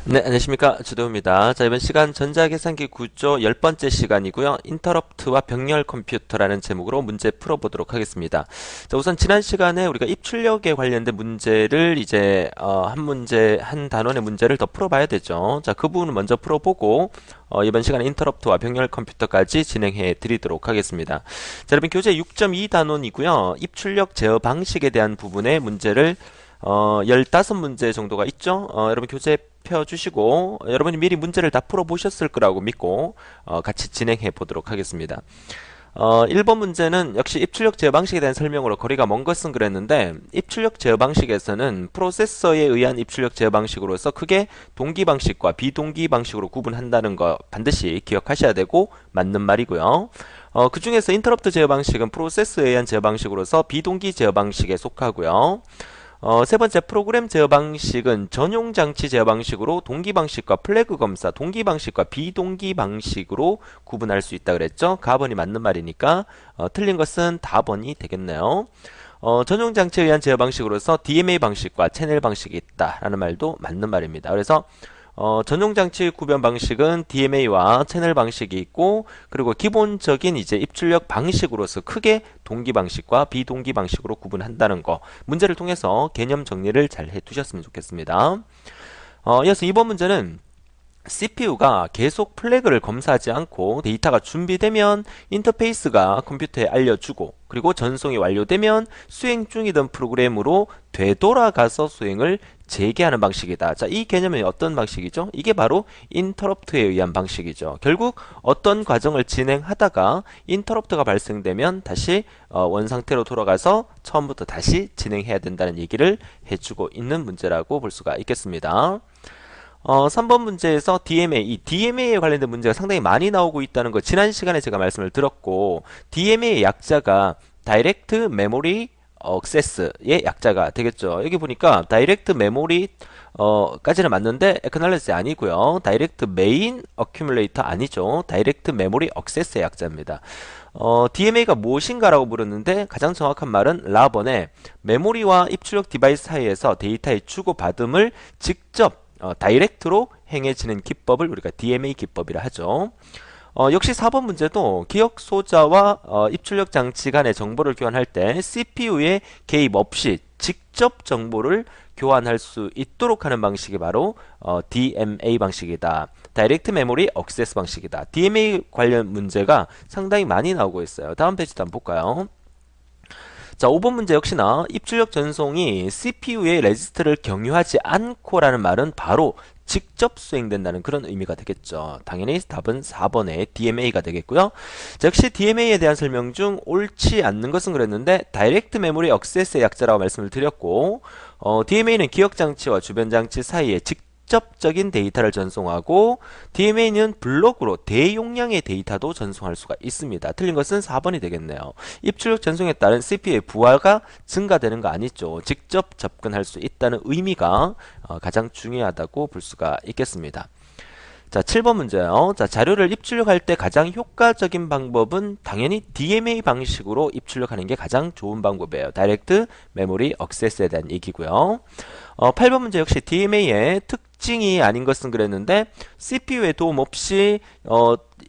네, 안녕하십니까. 주도우입니다. 자, 이번 시간 전자계산기 구조 10번째 시간이고요. 인터럽트와 병렬 컴퓨터라는 제목으로 문제 풀어보도록 하겠습니다. 자, 우선 지난 시간에 우리가 입출력에 관련된 문제를 이제 한 단원의 문제를 더 풀어봐야 되죠. 자, 그 부분을 먼저 풀어보고 이번 시간에 인터럽트와 병렬 컴퓨터까지 진행해 드리도록 하겠습니다. 자, 여러분 교재 6.2 단원이고요. 입출력 제어 방식에 대한 부분의 문제를 15문제 정도가 있죠. 여러분 교재 펴주시고 여러분이 미리 문제를 다 풀어보셨을 거라고 믿고 같이 진행해 보도록 하겠습니다. 1번 문제는 역시 입출력 제어 방식에 대한 설명으로 거리가 먼 것은 그랬는데 입출력 제어 방식에서는 프로세서에 의한 입출력 제어 방식으로서 크게 동기 방식과 비동기 방식으로 구분한다는 거 반드시 기억하셔야 되고 맞는 말이고요. 그 중에서 인터럽트 제어 방식은 프로세서에 의한 제어 방식으로서 비동기 제어 방식에 속하고요. 세 번째 프로그램 제어 방식은 전용 장치 제어 방식으로 동기 방식과 플래그 검사, 동기 방식과 비동기 방식으로 구분할 수 있다 그랬죠. 가번이 맞는 말이니까 틀린 것은 다번이 되겠네요. 전용 장치에 의한 제어 방식으로서 DMA 방식과 채널 방식이 있다라는 말도 맞는 말입니다. 그래서 전용 장치 구변 방식은 DMA와 채널 방식이 있고, 그리고 기본적인 이제 입출력 방식으로서 크게 동기 방식과 비동기 방식으로 구분한다는 거, 문제를 통해서 개념 정리를 잘 해두셨으면 좋겠습니다. 이어서 이번 문제는 CPU가 계속 플래그를 검사하지 않고 데이터가 준비되면 인터페이스가 컴퓨터에 알려주고, 그리고 전송이 완료되면 수행 중이던 프로그램으로 되돌아가서 수행을 재개하는 방식이다. 자, 이 개념이 어떤 방식이죠? 이게 바로 인터럽트에 의한 방식이죠. 결국 어떤 과정을 진행하다가 인터럽트가 발생되면 다시 원상태로 돌아가서 처음부터 다시 진행해야 된다는 얘기를 해주고 있는 문제라고 볼 수가 있겠습니다. 3번 문제에서 DMA, 이 DMA에 관련된 문제가 상당히 많이 나오고 있다는 거 지난 시간에 제가 말씀을 드렸고, DMA의 약자가 Direct Memory Access의 약자가 되겠죠. 여기 보니까 Direct Memory 까지는 맞는데 Acknowledge 아니고요. Direct Main Accumulator 아니죠. Direct Memory Access의 약자입니다. DMA가 무엇인가라고 물었는데 가장 정확한 말은 라번의 메모리와 입출력 디바이스 사이에서 데이터의 주고받음을 직접 다이렉트로 행해지는 기법을 우리가 DMA 기법이라 하죠. 역시 4번 문제도 기억 소자와 입출력 장치 간의 정보를 교환할 때 CPU의 개입 없이 직접 정보를 교환할 수 있도록 하는 방식이 바로 DMA 방식이다. 다이렉트 메모리 액세스 방식이다. DMA 관련 문제가 상당히 많이 나오고 있어요. 다음 페이지도 한번 볼까요? 자, 5번 문제 역시나 입출력 전송이 CPU의 레지스트를 경유하지 않고라는 말은 바로 직접 수행된다는 그런 의미가 되겠죠. 당연히 답은 4번의 DMA가 되겠고요. 자, 역시 DMA에 대한 설명 중 옳지 않는 것은 그랬는데 다이렉트 메모리 액세스의 약자라고 말씀을 드렸고, DMA는 기억장치와 주변장치 사이에 직접적인 데이터를 전송하고, DMA는 블록으로 대용량의 데이터도 전송할 수가 있습니다. 틀린 것은 4번이 되겠네요. 입출력 전송에 따른 CPU의 부하가 증가되는 거 아니죠. 직접 접근할 수 있다는 의미가 가장 중요하다고 볼 수가 있겠습니다. 자, 7번 문제요. 자, 자료를 입출력할 때 가장 효과적인 방법은 당연히 DMA 방식으로 입출력하는 게 가장 좋은 방법이에요. 다이렉트 메모리 액세스에 대한 얘기고요. 8번 문제 역시 DMA의 특징이 아닌 것은 그랬는데 CPU의 도움 없이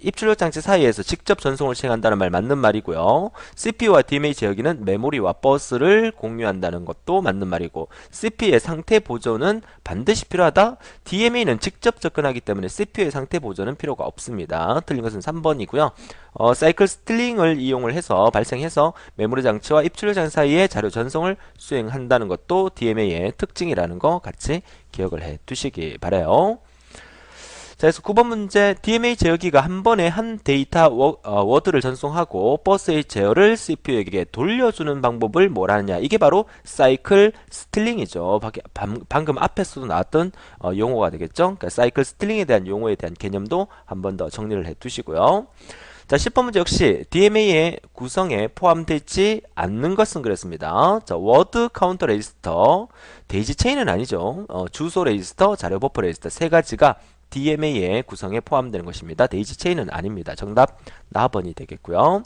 입출력 장치 사이에서 직접 전송을 시행한다는 말 맞는 말이고요. CPU와 DMA 제어기는 메모리와 버스를 공유한다는 것도 맞는 말이고, CPU의 상태 보존은 반드시 필요하다. DMA는 직접 접근하기 때문에 CPU의 상태 보존은 필요가 없습니다. 틀린 것은 3번이고요. 사이클 스틸링을 이용을 해서 발생해서 메모리 장치와 입출력 장치 사이에 자료 전송을 수행한다는 것도 DMA의 특징이라는 거 같이 기억을 해 두시기 바라요. 자, 그래서 9번 문제 DMA 제어기가 한 번에 한 데이터 워드를 전송하고 버스의 제어를 CPU에게 돌려주는 방법을 뭐라 하느냐. 이게 바로 사이클 스틸링이죠. 방금 앞에서도 나왔던 용어가 되겠죠. 그러니까 사이클 스틸링에 대한 용어에 대한 개념도 한 번 더 정리를 해 두시고요. 자, 10번 문제 역시 DMA의 구성에 포함되지 않는 것은 그랬습니다. 자, 워드 카운터 레지스터, 데이지 체인은 아니죠. 주소 레지스터, 자료 버퍼 레지스터 세 가지가 DMA의 구성에 포함되는 것입니다. 데이지 체인은 아닙니다. 정답 나번이 되겠고요.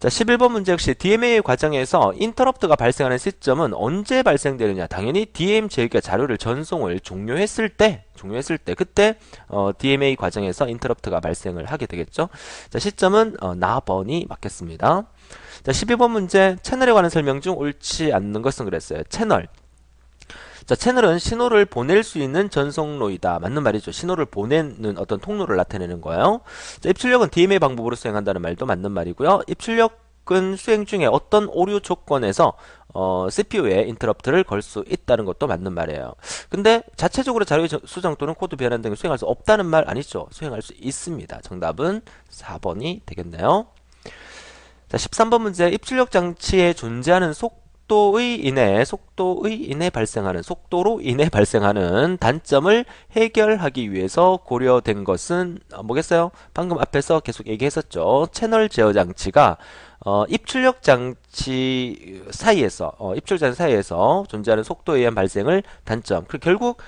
자, 11번 문제 역시 DMA 과정에서 인터럽트가 발생하는 시점은 언제 발생되느냐? 당연히 DM 제기가 자료를 전송을 종료했을 때 그때 DMA 과정에서 인터럽트가 발생을 하게 되겠죠. 자, 시점은 나번이 맞겠습니다. 자, 12번 문제 채널에 관한 설명 중 옳지 않는 것은 그랬어요. 채널. 자, 채널은 신호를 보낼 수 있는 전송로이다. 맞는 말이죠. 신호를 보내는 어떤 통로를 나타내는 거예요. 자, 입출력은 DMA 방법으로 수행한다는 말도 맞는 말이고요. 입출력은 수행 중에 어떤 오류 조건에서 CPU에 인터럽트를 걸 수 있다는 것도 맞는 말이에요. 근데 자체적으로 자료의 수정 또는 코드 변환 등을 수행할 수 없다는 말 아니죠. 수행할 수 있습니다. 정답은 4번이 되겠네요. 자, 13번 문제 입출력 장치에 존재하는 속도로 인해 발생하는 단점을 해결하기 위해서 고려된 것은 뭐겠어요? 방금 앞에서 계속 얘기했었죠. 채널 제어 장치가 입출력 장치 사이에서 존재하는 속도에 의한 발생을 단점. 그리고 결국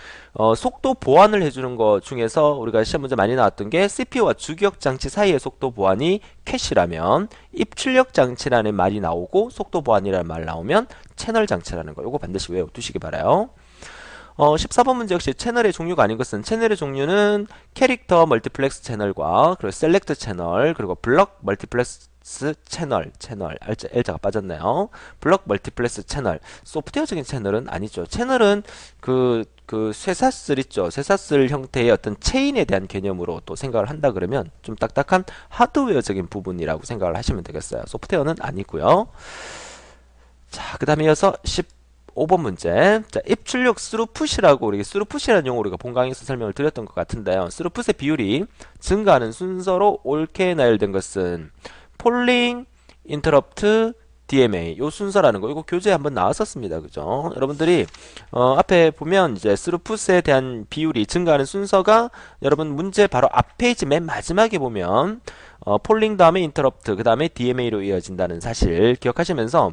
속도 보완을 해주는 것 중에서 우리가 시험 문제 많이 나왔던 게 CPU와 주기억 장치 사이의 속도 보완이 캐시라면 입출력 장치라는 말이 나오고 속도 보완이라는 말 나오면 채널 장치라는 거. 이거 반드시 외워두시기 바라요. 14번 문제 역시 채널의 종류가 아닌 것은 채널의 종류는 캐릭터 멀티플렉스 채널과 그리고 셀렉트 채널 그리고 블럭 멀티플렉스 채널 L자가 빠졌네요. 블럭 멀티플렉스 채널 소프트웨어적인 채널은 아니죠. 채널은 그 쇠사슬 있죠. 쇠사슬 형태의 어떤 체인에 대한 개념으로 또 생각을 한다 그러면 좀 딱딱한 하드웨어적인 부분이라고 생각을 하시면 되겠어요. 소프트웨어는 아니고요. 자, 그 다음에 이어서 15번 문제. 자, 입출력 스루풋이라고 우리 스루풋이라는 용어 우리가 본 강의에서 설명을 드렸던 것 같은데요. 스루풋의 비율이 증가하는 순서로 옳게 나열된 것은 폴링, 인터럽트, DMA 요 순서라는 거 이거 교재에 한번 나왔었습니다. 그죠? 여러분들이 앞에 보면 이제 스루풋에 대한 비율이 증가하는 순서가 여러분 문제 바로 앞 페이지 맨 마지막에 보면 폴링 다음에 인터럽트 그 다음에 DMA로 이어진다는 사실 기억하시면서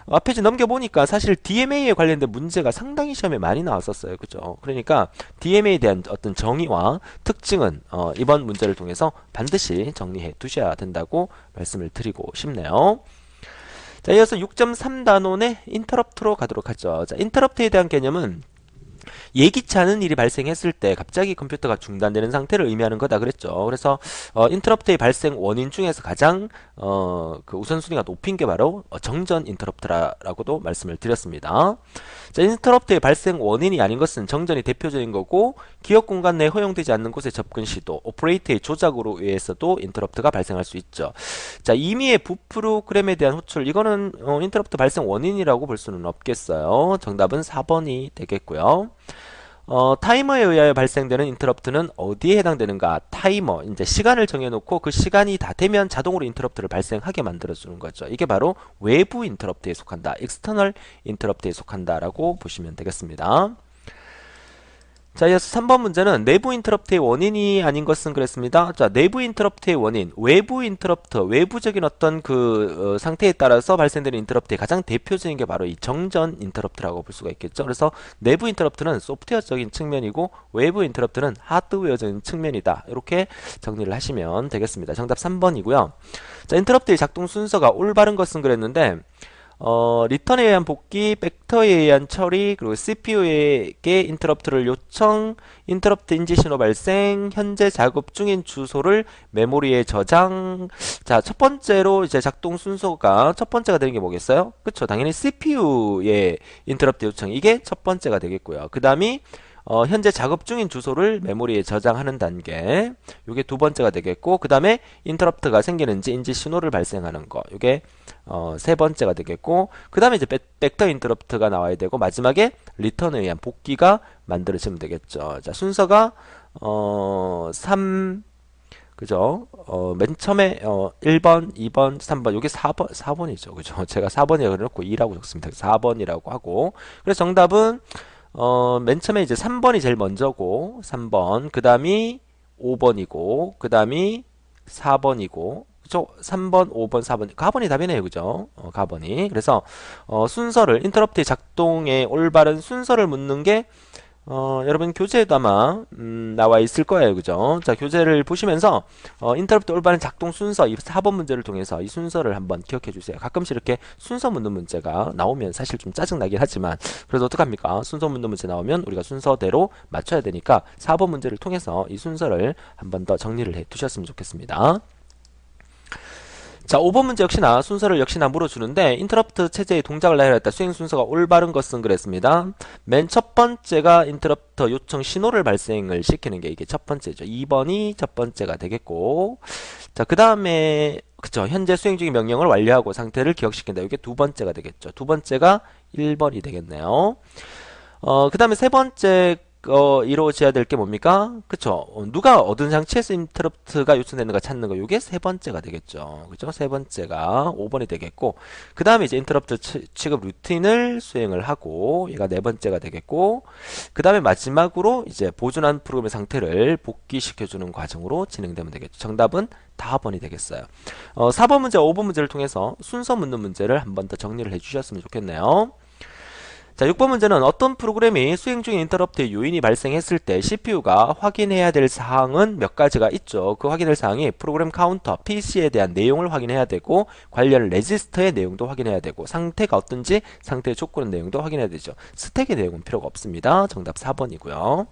앞 페이지 넘겨보니까 사실 DMA에 관련된 문제가 상당히 시험에 많이 나왔었어요. 그죠? 그러니까 DMA에 대한 어떤 정의와 특징은 이번 문제를 통해서 반드시 정리해 두셔야 된다고 말씀을 드리고 싶네요. 자, 이어서 6.3단원의 인터럽트로 가도록 하죠. 자, 인터럽트에 대한 개념은 예기치 않은 일이 발생했을 때 갑자기 컴퓨터가 중단되는 상태를 의미하는 거다 그랬죠. 그래서 인터럽트의 발생 원인 중에서 가장 그 우선순위가 높은 게 바로 정전 인터럽트라고도 말씀을 드렸습니다. 자, 인터럽트의 발생 원인이 아닌 것은 정전이 대표적인 거고 기억 공간 내 허용되지 않는 곳의 접근 시도, 오퍼레이터의 조작으로 의해서도 인터럽트가 발생할 수 있죠. 자, 임의의 부프로그램에 대한 호출 이거는 인터럽트 발생 원인이라고 볼 수는 없겠어요. 정답은 4번이 되겠고요. 타이머에 의하여 발생되는 인터럽트는 어디에 해당되는가? 타이머, 이제 시간을 정해놓고 그 시간이 다 되면 자동으로 인터럽트를 발생하게 만들어주는 거죠. 이게 바로 외부 인터럽트에 속한다. 익스터널 인터럽트에 속한다라고 보시면 되겠습니다. 자, 이어서 3번 문제는 내부 인터럽트의 원인이 아닌 것은 그랬습니다. 자, 내부 인터럽트의 원인, 외부 인터럽트, 외부적인 어떤 그 상태에 따라서 발생되는 인터럽트의 가장 대표적인 게 바로 이 정전 인터럽트라고 볼 수가 있겠죠. 그래서 내부 인터럽트는 소프트웨어적인 측면이고 외부 인터럽트는 하드웨어적인 측면이다. 이렇게 정리를 하시면 되겠습니다. 정답 3번이고요. 자, 인터럽트의 작동 순서가 올바른 것은 그랬는데 리턴에 의한 복귀, 벡터에 의한 처리, 그리고 CPU에게 인터럽트를 요청, 인터럽트 인지 신호 발생, 현재 작업 중인 주소를 메모리에 저장. 자, 첫 번째로 이제 작동 순서가 첫 번째가 되는 게 뭐겠어요? 그쵸? 당연히 CPU의 인터럽트 요청. 이게 첫 번째가 되겠고요. 그 다음이 현재 작업 중인 주소를 메모리에 저장하는 단계. 요게 두 번째가 되겠고, 그 다음에 인터럽트가 생기는지 인지 신호를 발생하는 거. 요게 세 번째가 되겠고, 그 다음에 이제 벡터 인터럽트가 나와야 되고, 마지막에 리턴에 의한 복귀가 만들어지면 되겠죠. 자, 순서가 3, 그죠? 맨 처음에 1번, 2번, 3번, 요게 4번이죠. 그죠? 제가 4번이라고 그래놓고 2라고 적습니다. 4번이라고 하고. 그래서 정답은 맨 처음에 이제 3번이 제일 먼저고, 3번, 그 다음이 5번이고, 그 다음이 4번이고, 그쵸? 3번, 5번, 4번. 가번이 답이네요. 그죠? 가번이. 그래서, 순서를, 인터럽트의 작동의 올바른 순서를 묻는 게, 여러분 교재에도 아마 나와 있을 거예요. 그죠? 자, 교재를 보시면서 인터럽트 올바른 작동 순서 이 4번 문제를 통해서 이 순서를 한번 기억해 주세요. 가끔씩 이렇게 순서 묻는 문제가 나오면 사실 좀 짜증나긴 하지만 그래도 어떡합니까? 순서 묻는 문제 나오면 우리가 순서대로 맞춰야 되니까 4번 문제를 통해서 이 순서를 한번 더 정리를 해 두셨으면 좋겠습니다. 자, 5번 문제 역시나 순서를 역시나 물어주는데 인터럽트 체제의 동작을 나열했다. 수행 순서가 올바른 것은 그랬습니다. 맨 첫 번째가 인터럽터 요청 신호를 발생을 시키는 게 이게 첫 번째죠. 2번이 첫 번째가 되겠고, 자, 그 다음에 그쵸, 현재 수행 중인 명령을 완료하고 상태를 기억시킨다. 이게 두 번째가 되겠죠. 두 번째가 1번이 되겠네요. 그 다음에 세 번째 이루어져야 될 게 뭡니까? 그쵸? 누가 어떤 장치에서 인터럽트가 요청되는가 찾는 거. 이게 세 번째가 되겠죠. 그죠? 세 번째가 5번이 되겠고, 그 다음에 이제 인터럽트 취급 루틴을 수행을 하고, 얘가 네 번째가 되겠고, 그 다음에 마지막으로 이제 보존한 프로그램의 상태를 복귀시켜주는 과정으로 진행되면 되겠죠. 정답은 4번이 되겠어요. 4번 문제, 5번 문제를 통해서 순서 묻는 문제를 한 번 더 정리를 해주셨으면 좋겠네요. 자, 6번 문제는 어떤 프로그램이 수행 중인 인터럽트의 요인이 발생했을 때 CPU가 확인해야 될 사항은 몇 가지가 있죠. 그 확인할 사항이 프로그램 카운터, PC에 대한 내용을 확인해야 되고 관련 레지스터의 내용도 확인해야 되고 상태가 어떤지 상태의 조건 내용도 확인해야 되죠. 스택의 내용은 필요가 없습니다. 정답 4번이고요.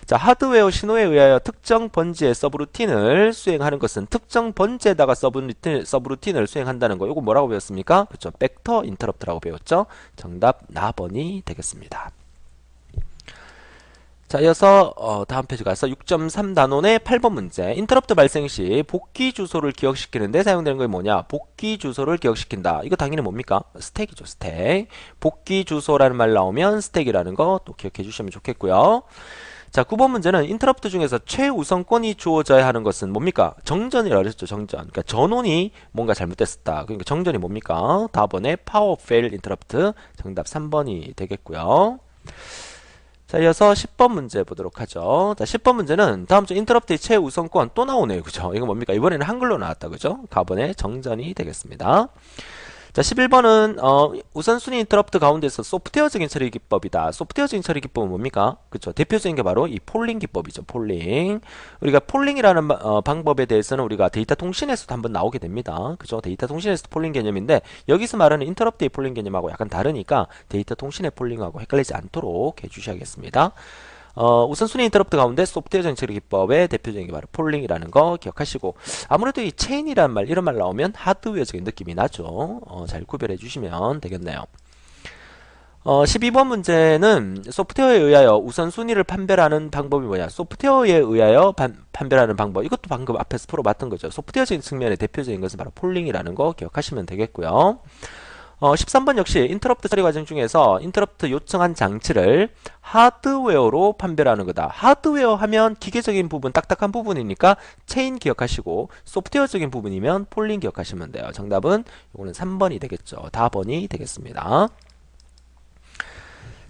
자, 하드웨어 신호에 의하여 특정 번지의 서브루틴을 수행하는 것은 특정 번지에다가 서브루틴을 수행한다는 거. 이거 뭐라고 배웠습니까? 그렇죠. 벡터 인터럽트라고 배웠죠. 정답 나번이 되겠습니다. 자, 이어서 다음 페이지 가서 6.3 단원의 8번 문제. 인터럽트 발생 시 복귀 주소를 기억시키는데 사용되는 게 뭐냐? 복귀 주소를 기억시킨다. 이거 당연히 뭡니까? 스택이죠, 스택. 복귀 주소라는 말 나오면 스택이라는 거 또 기억해 주시면 좋겠고요. 자, 9번 문제는 인터럽트 중에서 최우선권이 주어져야 하는 것은 뭡니까? 정전이라고 그랬죠, 정전. 그러니까 전원이 뭔가 잘못됐었다. 그러니까 정전이 뭡니까? 다번에 파워 페일 인터럽트. 정답 3번이 되겠고요. 자, 이어서 10번 문제 보도록 하죠. 자, 10번 문제는 다음 주 인터럽트의 최우선권 또 나오네요. 그죠? 이거 뭡니까? 이번에는 한글로 나왔다. 그죠? 가번에 정전이 되겠습니다. 자, 11번은 우선순위 인터럽트 가운데서 소프트웨어적인 처리 기법이다. 소프트웨어적인 처리 기법은 뭡니까? 그쵸? 대표적인 게 바로 이 폴링 기법이죠. 폴링. 우리가 폴링이라는 방법에 대해서는 우리가 데이터 통신에서도 한번 나오게 됩니다. 그죠? 데이터 통신에서도 폴링 개념인데 여기서 말하는 인터럽트의 폴링 개념하고 약간 다르니까 데이터 통신의 폴링하고 헷갈리지 않도록 해주셔야겠습니다. 우선순위 인터럽트 가운데 소프트웨어 처리 기법의 대표적인 게 바로 폴링이라는 거 기억하시고 아무래도 이 체인이라는 말 이런 말 나오면 하드웨어적인 느낌이 나죠. 잘 구별해 주시면 되겠네요. 12번 문제는 소프트웨어에 의하여 우선순위를 판별하는 방법이 뭐냐? 소프트웨어에 의하여 판별하는 방법. 이것도 방금 앞에서 풀어봤던 거죠. 소프트웨어적인 측면의 대표적인 것은 바로 폴링이라는 거 기억하시면 되겠고요. 13번 역시 인터럽트 처리 과정 중에서 인터럽트 요청한 장치를 하드웨어로 판별하는 거다. 하드웨어 하면 기계적인 부분, 딱딱한 부분이니까 체인 기억하시고 소프트웨어적인 부분이면 폴링 기억하시면 돼요. 정답은 이거는 3번이 되겠죠. 4번이 되겠습니다.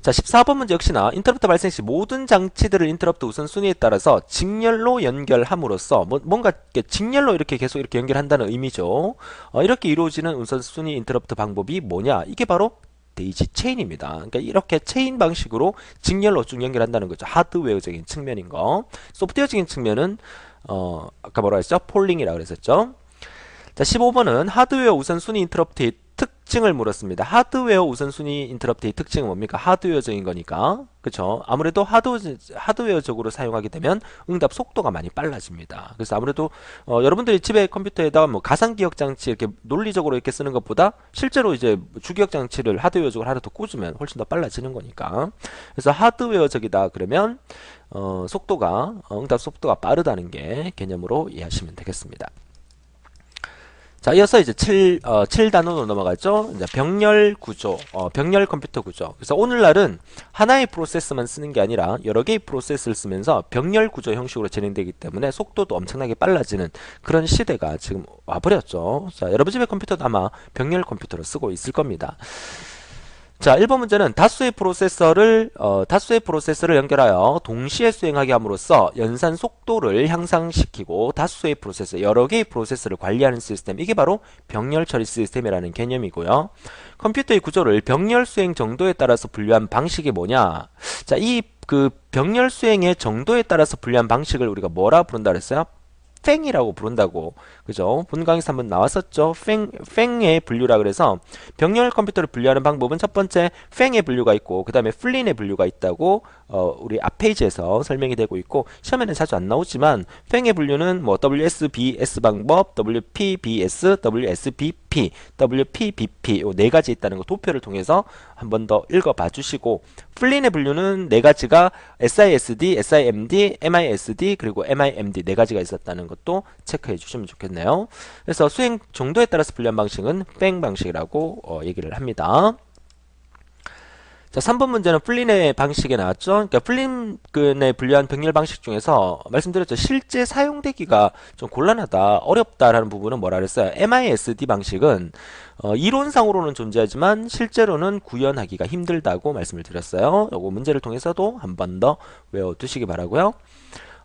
자, 14번 문제 역시나 인터럽트 발생 시 모든 장치들을 인터럽트 우선순위에 따라서 직렬로 연결함으로써 뭔가 직렬로 이렇게 계속 이렇게 연결한다는 의미죠. 이렇게 이루어지는 우선순위 인터럽트 방법이 뭐냐? 이게 바로 데이지 체인입니다. 그러니까 이렇게 체인 방식으로 직렬로 쭉 연결한다는 거죠. 하드웨어적인 측면인 거. 소프트웨어적인 측면은 아까 뭐라 했죠? 폴링이라고 그랬었죠. 자, 15번은 하드웨어 우선순위 인터럽트의 특징을 물었습니다. 하드웨어 우선순위 인터럽트의 특징은 뭡니까? 하드웨어적인 거니까. 그쵸? 아무래도 하드웨어적으로 사용하게 되면 응답 속도가 많이 빨라집니다. 그래서 아무래도 여러분들이 집에 컴퓨터에다가 뭐 가상기억 장치 이렇게 논리적으로 이렇게 쓰는 것보다 실제로 이제 주기억 장치를 하드웨어적으로 하나 더 꽂으면 훨씬 더 빨라지는 거니까. 그래서 하드웨어적이다 그러면 속도가 응답 속도가 빠르다는 게 개념으로 이해하시면 되겠습니다. 자, 이어서 이제 7단원으로 넘어가죠. 이제 병렬 구조, 병렬 컴퓨터 구조. 그래서 오늘날은 하나의 프로세스만 쓰는 게 아니라 여러 개의 프로세스를 쓰면서 병렬 구조 형식으로 진행되기 때문에 속도도 엄청나게 빨라지는 그런 시대가 지금 와버렸죠. 자, 여러분 집의 컴퓨터도 아마 병렬 컴퓨터로 쓰고 있을 겁니다. 자, 1번 문제는 다수의 프로세서를 연결하여 동시에 수행하게 함으로써 연산 속도를 향상시키고 다수의 프로세서, 여러 개의 프로세서를 관리하는 시스템. 이게 바로 병렬 처리 시스템이라는 개념이고요. 컴퓨터의 구조를 병렬 수행 정도에 따라서 분류한 방식이 뭐냐? 자, 병렬 수행의 정도에 따라서 분류한 방식을 우리가 뭐라 부른다 그랬어요? 팽이라고 부른다고. 그죠? 본 강의에서 한번 나왔었죠. 팽의 분류라 그래서 병렬 컴퓨터를 분류하는 방법은 첫 번째 팽의 분류가 있고 그 다음에 플린의 분류가 있다고 우리 앞 페이지에서 설명이 되고 있고 시험에는 자주 안 나오지만 팽의 분류는 뭐 WSBS 방법, WPBS, WSBP, WPBP 요 네 가지 있다는 거 도표를 통해서 한 번 더 읽어봐 주시고 플린의 분류는 네 가지가 SISD, SIMD, MISD 그리고 MIMD 네 가지가 있었다는 것도 체크해 주시면 좋겠네요. 그래서 수행 정도에 따라서 분류한 방식은 팽 방식이라고 얘기를 합니다. 자, 3번 문제는 플린의 방식에 나왔죠. 그러니까 플린의 분류한 병렬 방식 중에서 말씀드렸죠. 실제 사용되기가 좀 곤란하다, 어렵다라는 부분은 뭐라 그랬어요? MISD 방식은 이론상으로는 존재하지만 실제로는 구현하기가 힘들다고 말씀을 드렸어요. 요거 문제를 통해서도 한 번 더 외워두시기 바라고요.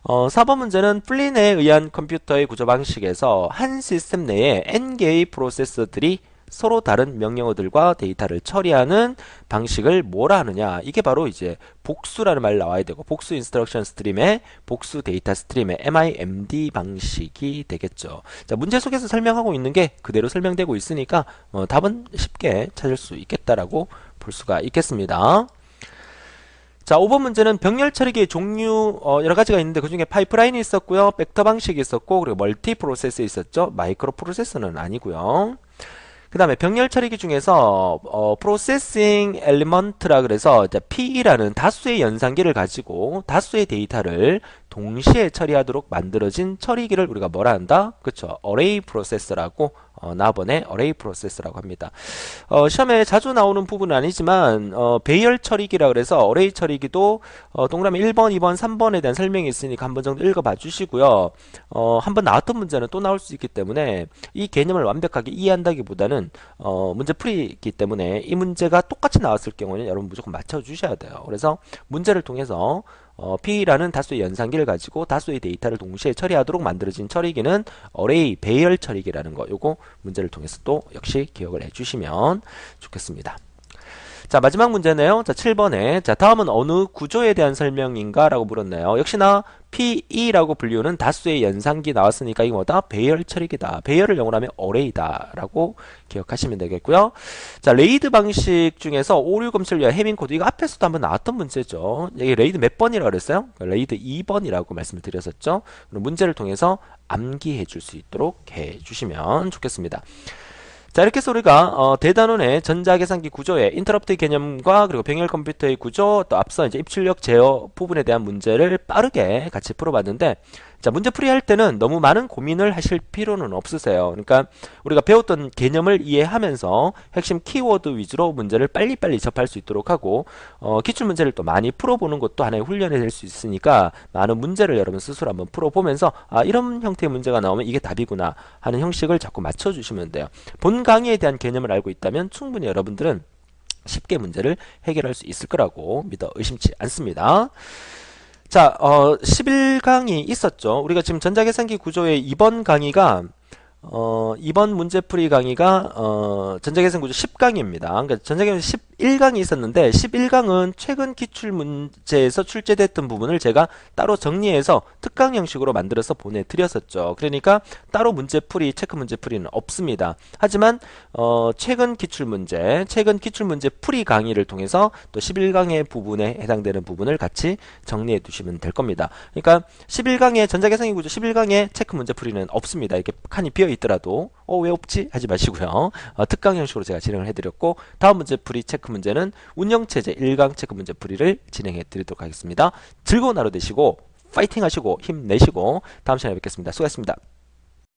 4번 문제는 플린에 의한 컴퓨터의 구조 방식에서 한 시스템 내에 N개의 프로세서들이 서로 다른 명령어들과 데이터를 처리하는 방식을 뭐라 하느냐. 이게 바로 이제 복수라는 말 나와야 되고 복수 인스트럭션 스트림의 복수 데이터 스트림의 MIMD 방식이 되겠죠. 자, 문제 속에서 설명하고 있는 게 그대로 설명되고 있으니까 답은 쉽게 찾을 수 있겠다라고 볼 수가 있겠습니다. 자, 5번 문제는 병렬 처리기의 종류 여러 가지가 있는데 그 중에 파이프라인이 있었고요. 벡터 방식이 있었고 그리고 멀티 프로세스 있었죠. 마이크로 프로세서는 아니고요. 그 다음에 병렬 처리기 중에서 프로세싱 엘리먼트라 그래서 P라는 다수의 연산기를 가지고 다수의 데이터를 동시에 처리하도록 만들어진 처리기를 우리가 뭐라 한다? 그쵸? 어레이 프로세서라고 나번에 어레이 프로세서라고 합니다. 시험에 자주 나오는 부분은 아니지만 배열 처리기라 그래서 어레이 처리기도 동그라미 1번, 2번, 3번에 대한 설명이 있으니까 한 번 정도 읽어봐 주시고요. 한번 나왔던 문제는 또 나올 수 있기 때문에 이 개념을 완벽하게 이해한다기보다는 문제 풀이기 때문에 이 문제가 똑같이 나왔을 경우는 여러분 무조건 맞춰 주셔야 돼요. 그래서 문제를 통해서 P라는 다수의 연산기를 가지고 다수의 데이터를 동시에 처리하도록 만들어진 처리기는 어레이 배열 처리기라는 거, 요거 문제를 통해서 또 역시 기억을 해주시면 좋겠습니다. 자, 마지막 문제네요. 자, 7번에 자, 다음은 어느 구조에 대한 설명인가? 라고 물었네요. 역시나 PE라고 불리우는 다수의 연산기 나왔으니까 이거 뭐다? 배열 처리기다. 배열을 영어로 하면 어레이다 라고 기억하시면 되겠고요. 자, 레이드 방식 중에서 오류 검출과 해밍 코드, 이거 앞에서도 한번 나왔던 문제죠. 여기 레이드 몇 번이라고 그랬어요? 레이드 2번이라고 말씀을 드렸었죠. 문제를 통해서 암기해 줄 수 있도록 해 주시면 좋겠습니다. 자, 이렇게 해서 우리가 대단원의 전자계산기 구조의 인터럽트 개념과 그리고 병렬 컴퓨터의 구조, 또 앞서 이제 입출력 제어 부분에 대한 문제를 빠르게 같이 풀어봤는데, 자, 문제 풀이할 때는 너무 많은 고민을 하실 필요는 없으세요. 그러니까 우리가 배웠던 개념을 이해하면서 핵심 키워드 위주로 문제를 빨리빨리 접할 수 있도록 하고 기출 문제를 또 많이 풀어보는 것도 하나의 훈련이 될 수 있으니까 많은 문제를 여러분 스스로 한번 풀어보면서 이런 형태의 문제가 나오면 이게 답이구나 하는 형식을 자꾸 맞춰주시면 돼요. 본 강의에 대한 개념을 알고 있다면 충분히 여러분들은 쉽게 문제를 해결할 수 있을 거라고 믿어 의심치 않습니다. 자, 11강이 있었죠. 우리가 지금 전자계산기 구조의 이번 강의가 이번 문제풀이 강의가 전자계산 구조 10강입니다. 그러니까 전자계산 11강이 있었는데 11강은 최근 기출 문제에서 출제됐던 부분을 제가 따로 정리해서 특강 형식으로 만들어서 보내드렸었죠. 그러니까 따로 문제풀이, 체크 문제풀이는 없습니다. 하지만 최근 기출 문제 풀이 강의를 통해서 또 11강의 부분에 해당되는 부분을 같이 정리해 두시면 될 겁니다. 그러니까 11강의 전자계산기 구조 11강의 체크 문제풀이는 없습니다. 이렇게 칸이 비어 있더라도 왜 없지? 하지 마시고요. 특강 형식으로 제가 진행을 해드렸고 다음 문제풀이 체크 문제는 운영체제 1강 체크 문제풀이를 진행해 드리도록 하겠습니다. 즐거운 하루 되시고 파이팅 하시고 힘내시고 다음 시간에 뵙겠습니다. 수고하셨습니다.